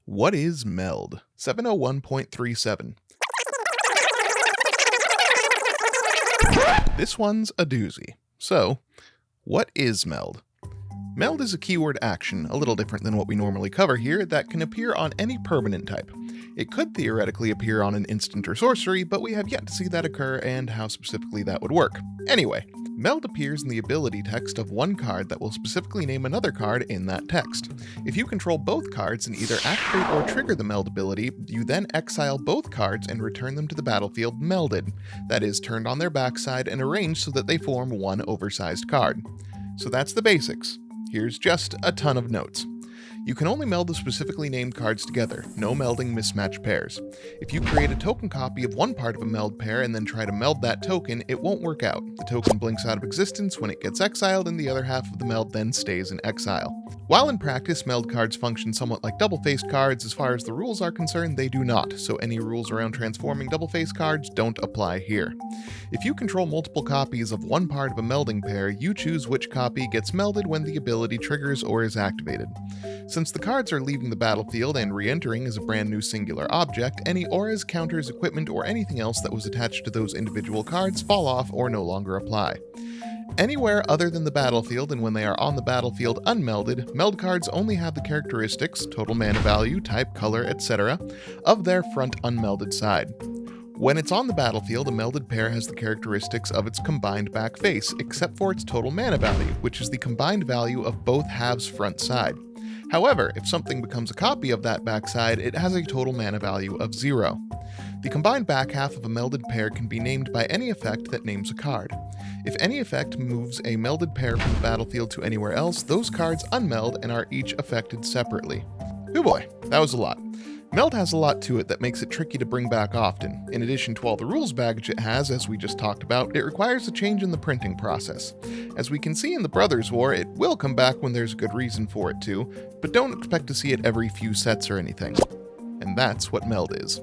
What is Meld? 701.37. This one's a doozy. So, what is Meld? Meld is a keyword action, a little different than what we normally cover here, that can appear on any permanent type. It could theoretically appear on an instant or sorcery, but we have yet to see that occur and how specifically that would work. Anyway, Meld appears in the ability text of one card that will specifically name another card in that text. If you control both cards and either activate or trigger the Meld ability, you then exile both cards and return them to the battlefield melded, that is, turned on their backside and arranged so that they form one oversized card. So that's the basics. Here's just a ton of notes. You can only meld the specifically named cards together, no melding mismatched pairs. If you create a token copy of one part of a meld pair and then try to meld that token, it won't work out. The token blinks out of existence when it gets exiled and the other half of the meld then stays in exile. While in practice, meld cards function somewhat like double-faced cards, as far as the rules are concerned, they do not, so any rules around transforming double-faced cards don't apply here. If you control multiple copies of one part of a melding pair, you choose which copy gets melded when the ability triggers or is activated. Since the cards are leaving the battlefield and re-entering as a brand new singular object, any auras, counters, equipment, or anything else that was attached to those individual cards fall off or no longer apply. Anywhere other than the battlefield and when they are on the battlefield unmelded, meld cards only have the characteristics, total mana value, type, color, etc., of their front unmelded side. When it's on the battlefield, a melded pair has the characteristics of its combined back face, except for its total mana value, which is the combined value of both halves' front side. However, if something becomes a copy of that backside, it has a total mana value of 0. The combined back half of a melded pair can be named by any effect that names a card. If any effect moves a melded pair from the battlefield to anywhere else, those cards unmeld and are each affected separately. Oh boy, that was a lot. Meld has a lot to it that makes it tricky to bring back often. In addition to all the rules baggage it has, as we just talked about, it requires a change in the printing process. As we can see in the Brothers' War, it will come back when there's a good reason for it to, but don't expect to see it every few sets or anything. And that's what Meld is.